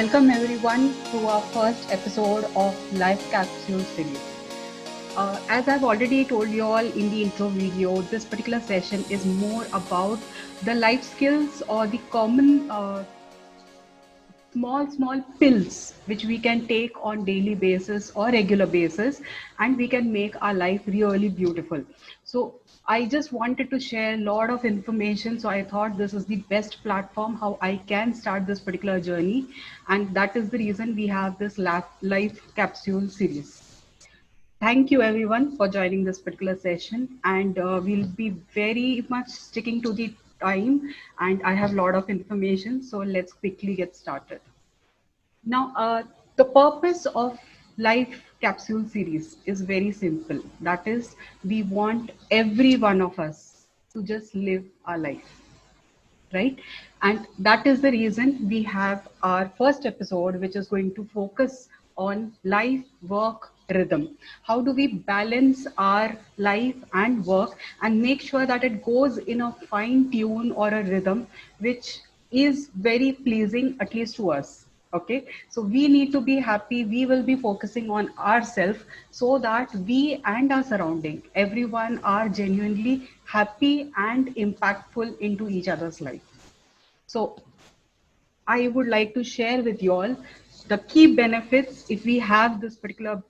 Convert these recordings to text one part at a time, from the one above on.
Welcome everyone to our first episode of Life Capsule series. As I've already told you all in the intro video, this particular session is more about the life skills or the common small pills which we can take on daily basis or regular basis, and we can make our life really beautiful. So I just wanted to share a lot of information, so I thought this is the best platform how I can start this particular journey, and that is the reason we have this life capsule series. Thank you everyone for joining this particular session, and we'll be very much sticking to the time, and I have a lot of information, so let's quickly get started. Now, the purpose of Life Capsule series is very simple. That is, we want every one of us to just live our life, right? And that is the reason we have our first episode, which is going to focus on life work rhythm. How do we balance our life and work and make sure that it goes in a fine tune or a rhythm which is very pleasing, at least to us? Okay, so we need to be happy. We will be focusing on ourselves so that we and our surrounding, everyone, are genuinely happy and impactful into each other's life. So I would like to share with you all the key benefits if we have this particular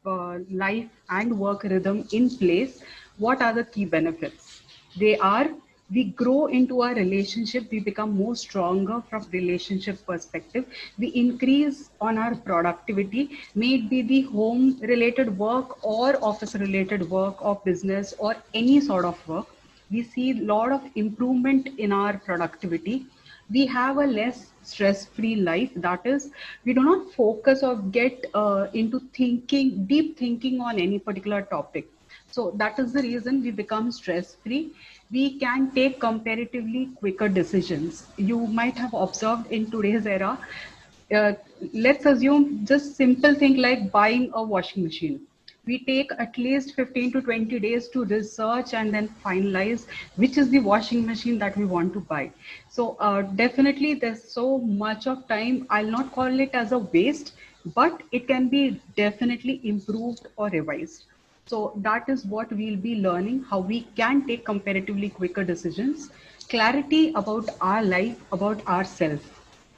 life and work rhythm in place. What are the key benefits? They are: we grow into our relationship, we become more stronger from relationship perspective, we increase on our productivity, may it be the home related work or office related work or business or any sort of work. We see a lot of improvement in our productivity. We have a less stress-free life. That is, we do not focus or get into thinking, deep thinking on any particular topic. So that is the reason we become stress-free. We can take comparatively quicker decisions. You might have observed in today's era, uh, let's assume just simple thing like buying a washing machine. We take at least 15 to 20 days to research and then finalize which is the washing machine that we want to buy. So definitely there's so much of time. I'll not call it as a waste, but it can be definitely improved or revised. So that is what we'll be learning, how we can take comparatively quicker decisions, clarity about our life, about ourselves.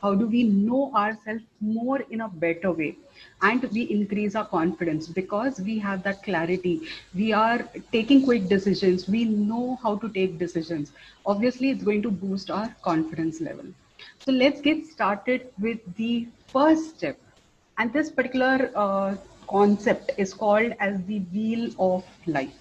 How do we know ourselves more in a better way? And we increase our confidence because we have that clarity. We are taking quick decisions. We know how to take decisions. Obviously, it's going to boost our confidence level. So let's get started with the first step. And this particular concept is called as the wheel of life.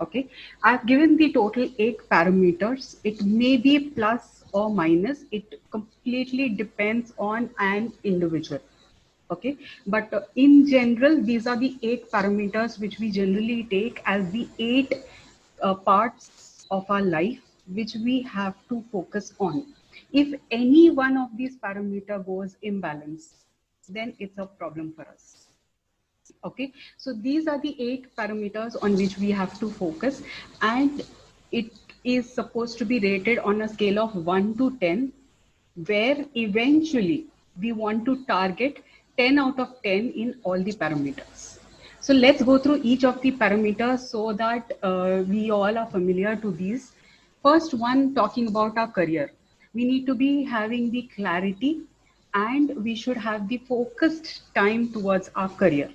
Okay, I've given the total 8 parameters. It may be plus or minus. It completely depends on an individual. Okay, but in general, these are the 8 parameters which we generally take as the eight parts of our life which we have to focus on. If any one of these parameter goes imbalance, then it's a problem for us. Okay, so these are the 8 parameters on which we have to focus, and it is supposed to be rated on a scale of 1 to 10, where eventually we want to target 10 out of 10 in all the parameters. So let's go through each of the parameters so that we all are familiar to these. First one, talking about our career. We need to be having the clarity, and we should have the focused time towards our career.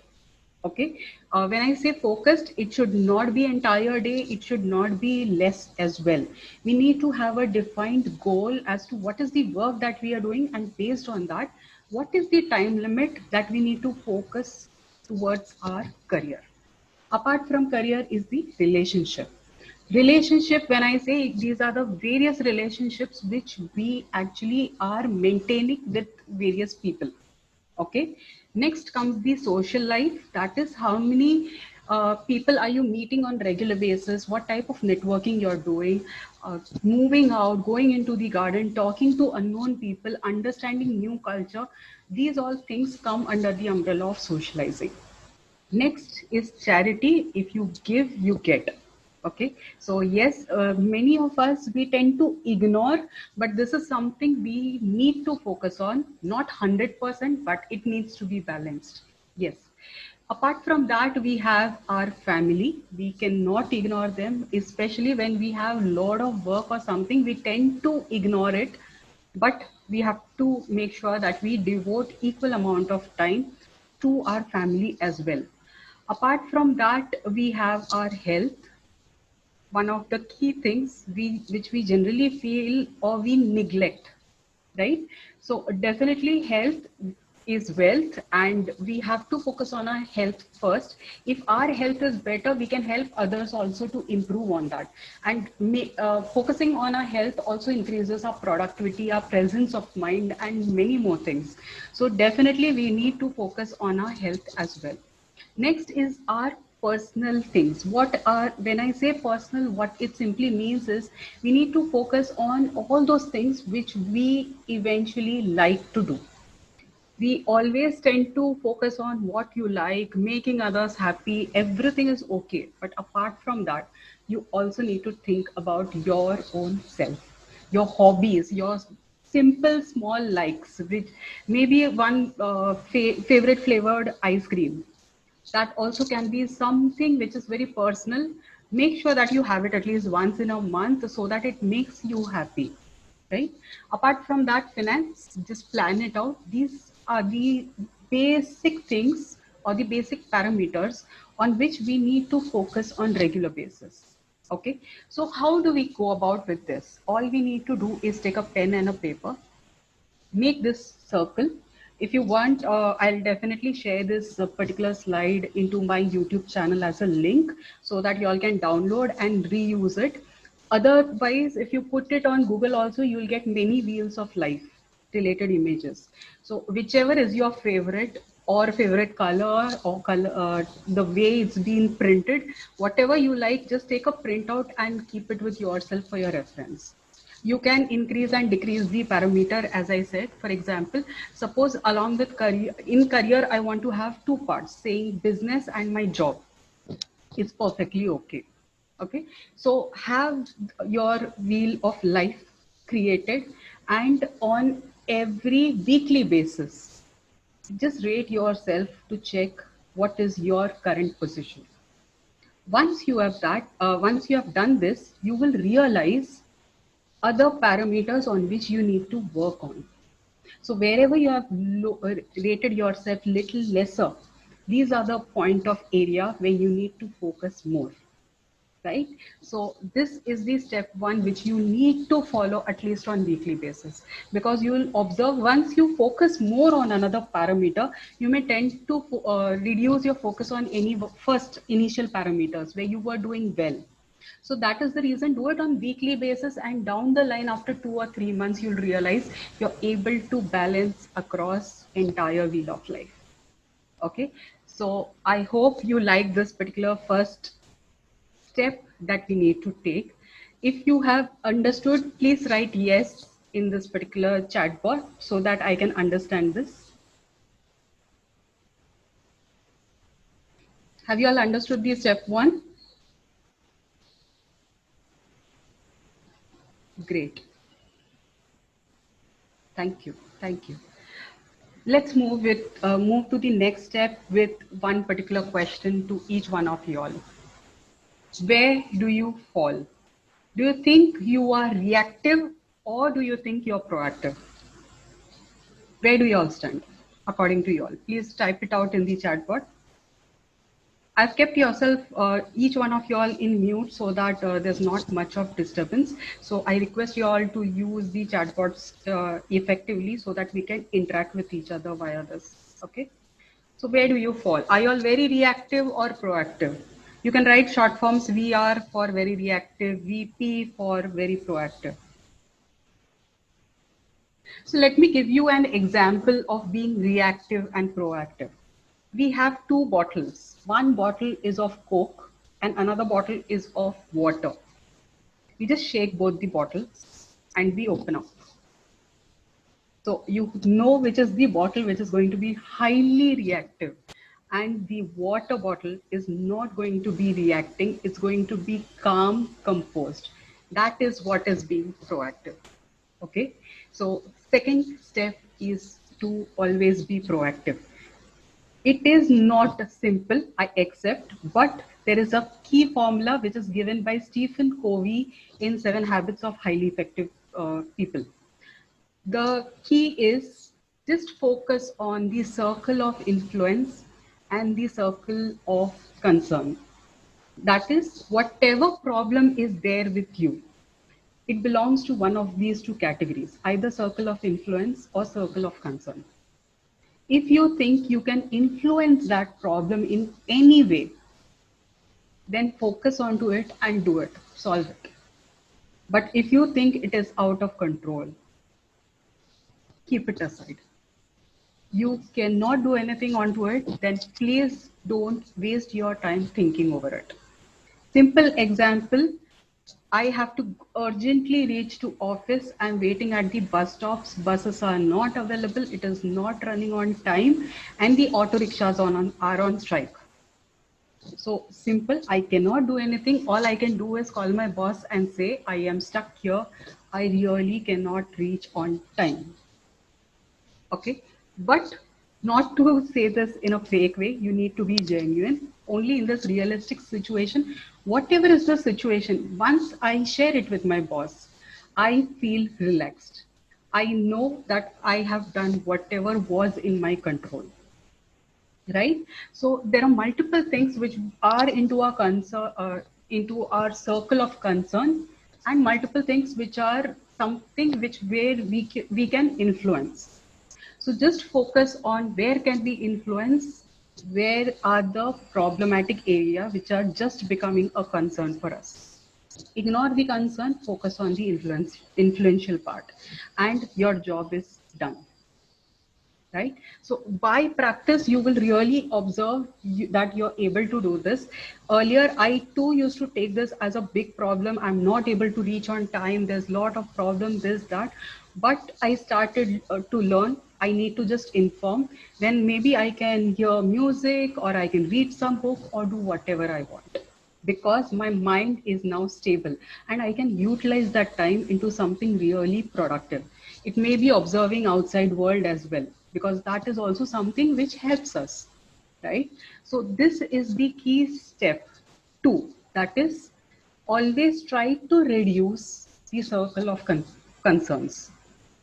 Okay, when I say focused, it should not be entire day, it should not be less as well. We need to have a defined goal as to what is the work that we are doing, and based on that, what is the time limit that we need to focus towards our career. Apart from career is the relationship. When I say, these are the various relationships which we actually are maintaining with various people. Okay, next comes the social life. That is, how many people are you meeting on regular basis, what type of networking you're doing, moving out, going into the garden, talking to unknown people, understanding new culture. These all things come under the umbrella of socializing. Next is charity. If you give, you get. Okay, so yes, many of us we tend to ignore, but this is something we need to focus on, not 100%, but it needs to be balanced. Yes. Apart from that, we have our family. We cannot ignore them, especially when we have a lot of work or something, we tend to ignore it, but we have to make sure that we devote equal amount of time to our family as well. Apart from that, we have our health, one of the key things which we generally feel or we neglect, right? So definitely health is wealth, and we have to focus on our health first. If our health is better, we can help others also to improve on that. And focusing on our health also increases our productivity, our presence of mind, and many more things. So definitely we need to focus on our health as well. Next is our personal things. What are, when I say personal, what it simply means is we need to focus on all those things which we eventually like to do. We always tend to focus on what you like, making others happy, everything is okay. But apart from that, you also need to think about your own self, your hobbies, your simple small likes, which maybe one favorite flavored ice cream, that also can be something which is very personal. Make sure that you have it at least once in a month so that it makes you happy, right? Apart from that, finance, just plan it out. These are the basic things or the basic parameters on which we need to focus on regular basis. Okay, so how do we go about with this? All we need to do is take a pen and a paper, make this circle. If you want, I'll definitely share this particular slide into my YouTube channel as a link so that you all can download and reuse it. Otherwise, if you put it on Google also, you'll get many wheels of life related images. So whichever is your favorite or favorite color or color, the way it's been printed, whatever you like, just take a printout and keep it with yourself for your reference. You can increase and decrease the parameter, as I said. For example, suppose along with career, in career I want to have two parts, saying business and my job. It's perfectly okay. Okay, so have your wheel of life created, and on every weekly basis, just rate yourself to check what is your current position. Once you have done this, you will realize other parameters on which you need to work on. So wherever you have rated yourself little lesser, these are the point of area where you need to focus more, right? So this is the step one which you need to follow at least on weekly basis, because you will observe once you focus more on another parameter, you may tend to reduce your focus on any first initial parameters where you were doing well. So that is the reason, do it on weekly basis, and down the line after 2 or 3 months, you'll realize you're able to balance across entire wheel of life. Okay. So I hope you like this particular first step that we need to take. If you have understood, please write yes in this particular chat box so that I can understand this. Have you all understood the step one? Great. Thank you. Thank you. Let's move to the next step with one particular question to each one of you all. Where do you fall? Do you think you are reactive or do you think you're proactive? Where do you all stand according to you all? Please type it out in the chat box. I've kept each one of you all in mute so that there's not much of disturbance. So I request you all to use the chatbots effectively so that we can interact with each other via this. Okay. So where do you fall? Are you all very reactive or proactive? You can write short forms, VR for very reactive, VP for very proactive. So let me give you an example of being reactive and proactive. We have two bottles. One bottle is of Coke and another bottle is of water. We just shake both the bottles and we open up. So you know which is the bottle which is going to be highly reactive. and the water bottle is not going to be reacting, it's going to be calm, composed. That is what is being proactive. Okay, so second step is to always be proactive. It is not simple, I accept, but there is a key formula which is given by Stephen Covey in Seven Habits of Highly Effective People. The key is just focus on the circle of influence and the circle of concern. That is, whatever problem is there with you, it belongs to one of these two categories, either circle of influence or circle of concern. If you think you can influence that problem in any way, then focus onto it and do it, solve it. But if you think it is out of control, keep it aside. You cannot do anything onto it, then please don't waste your time thinking over it. Simple example, I have to urgently reach to office. I'm waiting at the bus stops. Buses are not available. It is not running on time, and the auto rickshaws are on strike. So simple, I cannot do anything. All I can do is call my boss and say, I am stuck here. I really cannot reach on time. Okay. But not to say this in a fake way, you need to be genuine. Only in this realistic situation, whatever is the situation, once I share it with my boss, I feel relaxed. I know that I have done whatever was in my control, right? So there are multiple things which are into our concern, into our circle of concern, and multiple things which are something which where we can influence. So just focus on where can we influence, where are the problematic area which are just becoming a concern for us. Ignore the concern, focus on the influential part, and your job is done. Right? So by practice, you will really observe that you're able to do this. Earlier, I too used to take this as a big problem. I'm not able to reach on time. There's a lot of problems, this, that. But I started to learn. I need to just inform. Then maybe I can hear music or I can read some book or do whatever I want, because my mind is now stable and I can utilize that time into something really productive. It may be observing outside world as well, because that is also something which helps us, right? So this is the key step 2, that is, always try to reduce the circle of concerns.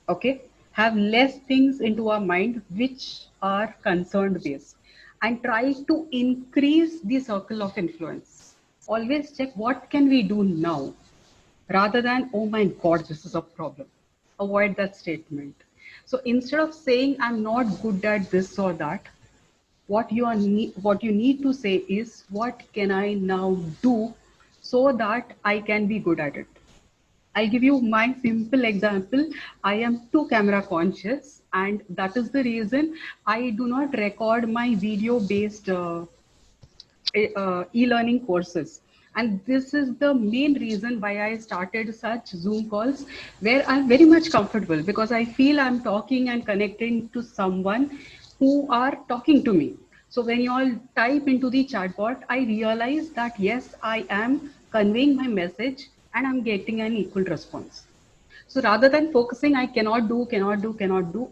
Okay, have less things into our mind which are concerned based, and try to increase the circle of influence. Always check what can we do now, rather than oh my god this is a problem. Avoid that statement. So instead of saying I'm not good at this or that, what you need to say is what can I now do so that I can be good at it. I'll give you my simple example. I am too camera conscious, and that is the reason I do not record my video based e-learning courses. And this is the main reason why I started such Zoom calls where I'm very much comfortable, because I feel I'm talking and connecting to someone who are talking to me. So when you all type into the chatbot, I realize that yes, I am conveying my message and I'm getting an equal response. So rather than focusing, I cannot do,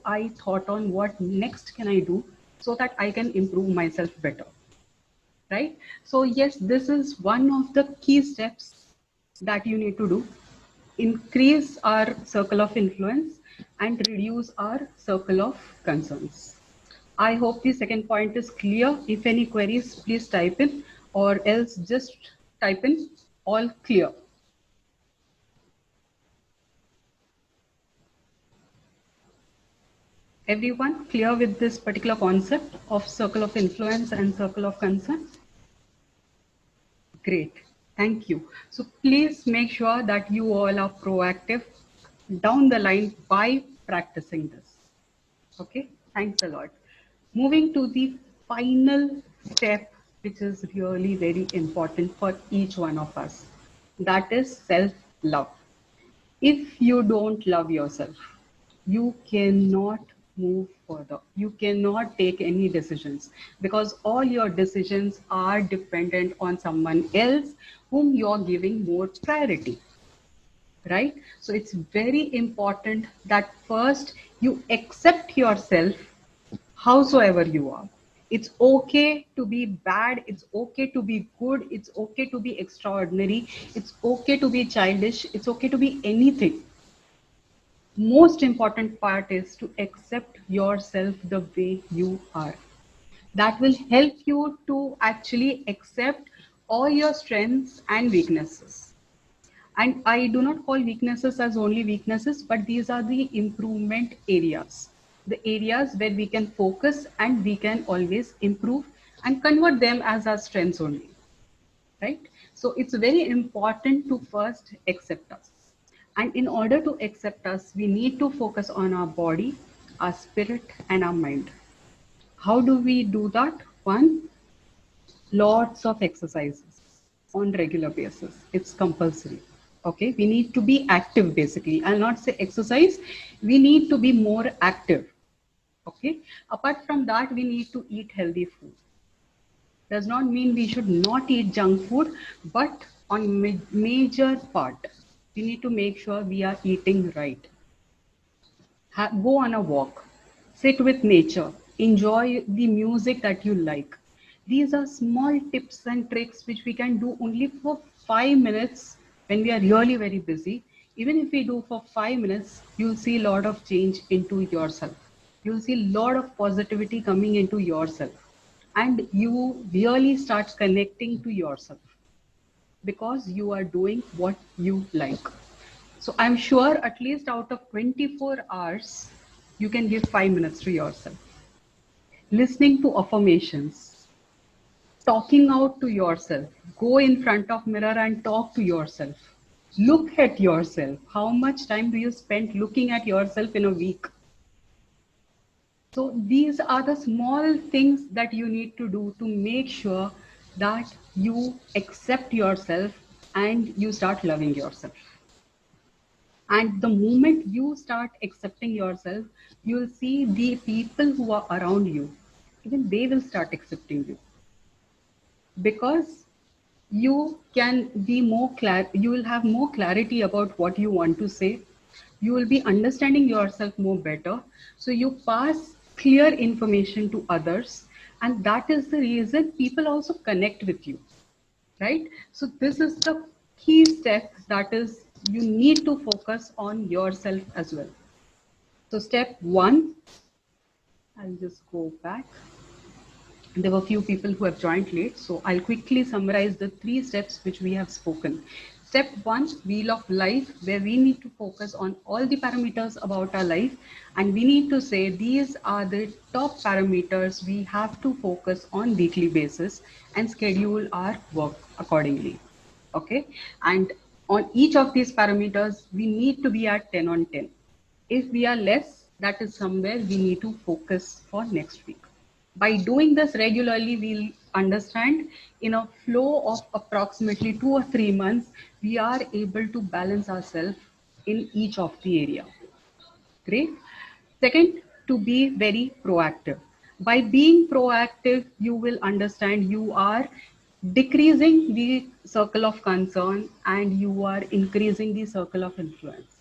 I thought on what next can I do so that I can improve myself better. Right? So yes, this is one of the key steps that you need to do. Increase our circle of influence and reduce our circle of concerns. I hope the second point is clear. If any queries, please type in, or else just type in all clear. Everyone clear with this particular concept of circle of influence and circle of concern? Great. Thank you. So please make sure that you all are proactive down the line by practicing this. Okay. Thanks a lot. Moving to the final step, which is really very important for each one of us. That is self-love. If you don't love yourself, you cannot move further. You cannot take any decisions because all your decisions are dependent on someone else whom you're giving more priority, right? So it's very important that first you accept yourself howsoever you are. It's okay to be bad, it's okay to be good, it's okay to be extraordinary, it's okay to be childish, it's okay to be anything. Most important part is to accept yourself the way you are. That will help you to actually accept all your strengths and weaknesses. And I do not call weaknesses as only weaknesses, but these are the improvement areas. The areas where we can focus and we can always improve and convert them as our strengths only. Right? So it's very important to first accept us. And in order to accept us, we need to focus on our body, our spirit, and our mind. How do we do that? One, lots of exercises on regular basis. It's compulsory. Okay, we need to be active basically. I'll not say exercise. We need to be more active. Okay. Apart from that, we need to eat healthy food. Does not mean we should not eat junk food, but on major part, we need to make sure we are eating right. Go on a walk, sit with nature, enjoy the music that you like. These are small tips and tricks which we can do only for 5 minutes when we are really very busy. Even if we do for 5 minutes, you'll see a lot of change into yourself. You'll see a lot of positivity coming into yourself. And you really start connecting to yourself because you are doing what you like. So I'm sure at least out of 24 hours, you can give 5 minutes to yourself. Listening to affirmations, talking out to yourself, go in front of mirror and talk to yourself. Look at yourself. How much time do you spend looking at yourself in a week? So these are the small things that you need to do to make sure that you accept yourself and you start loving yourself. And the moment you start accepting yourself, you'll see the people who are around you, even they will start accepting you because you can be more clear, you will have more clarity about what you want to say. You will be understanding yourself more better. So you pass clear information to others. And that is the reason people also connect with you, right? So this is the key step, that is you need to focus on yourself as well. So step one, I'll just go back. There were a few people who have joined late, so I'll quickly summarize the three steps which we have spoken. Step one, wheel of life, where we need to focus on all the parameters about our life, and we need to say these are the top parameters we have to focus on weekly basis and schedule our work accordingly. Okay, and on each of these parameters, we need to be at 10 on 10. If we are less, that is somewhere we need to focus for next week. By doing this regularly, we'll understand in a flow of approximately 2 or 3 months, we are able to balance ourselves in each of the area. Great. Second, to be very proactive. By being proactive, you will understand you are decreasing the circle of concern and you are increasing the circle of influence.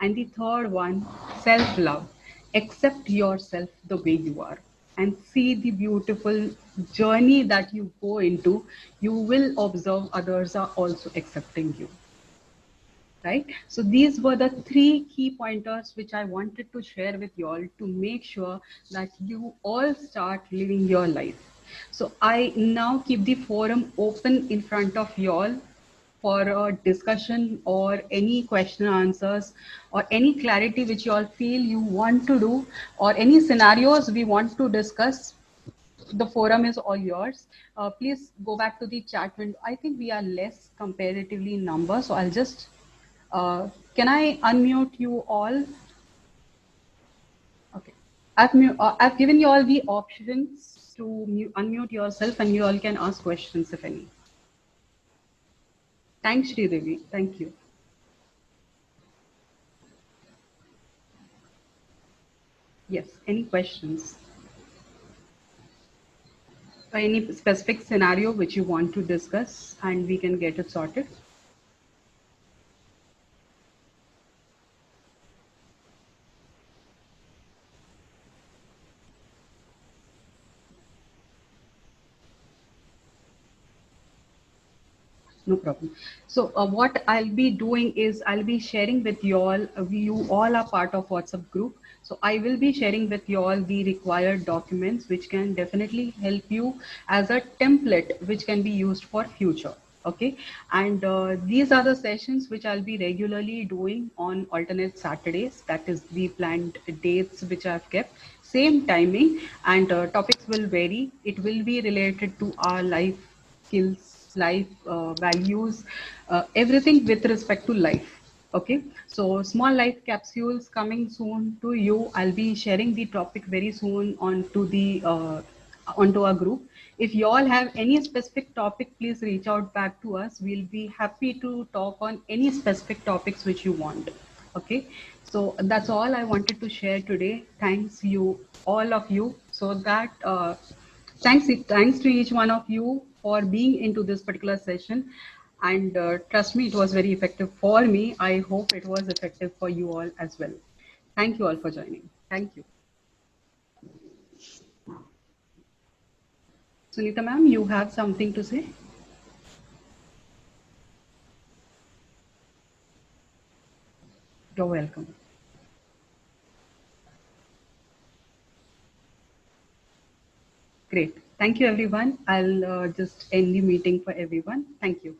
And the third one, self love. Accept yourself the way you are and see the beautiful journey that you go into. You will observe others are also accepting you. Right? So these were the three key pointers which I wanted to share with you all to make sure that you all start living your life. So I now keep the forum open in front of you all for a discussion or any question and answers or any clarity which you all feel you want to do or any scenarios we want to discuss. The forum is all yours. Please go back to the chat window. I think we are less comparatively in number, so I'll just can I unmute you all? Okay. I've given you all the options to unmute yourself and you all can ask questions if any. Thanks, Sridevi. Thank you. Yes, any questions? Or any specific scenario which you want to discuss and we can get it sorted? No problem. So what I'll be doing is I'll be sharing with you all. You all are part of WhatsApp group. So I will be sharing with you all the required documents, which can definitely help you as a template, which can be used for future. Okay, and these are the sessions which I'll be regularly doing on alternate Saturdays. That is the planned dates which I've kept. Same timing, and topics will vary. It will be related to our life skills, life values, everything with respect to life. Okay, so small life capsules coming soon to you. I'll be sharing the topic very soon onto our group. If you all have any specific topic, please reach out back to us. We'll be happy to talk on any specific topics which you want. Okay, so that's all I wanted to share today. Thanks you, all of you, so that. Thanks to each one of you for being into this particular session. And trust me, it was very effective for me. I hope it was effective for you all as well. Thank you all for joining. Thank you. Sunita ma'am, you have something to say? You're welcome. Great. Thank you, everyone. I'll just end the meeting for everyone. Thank you.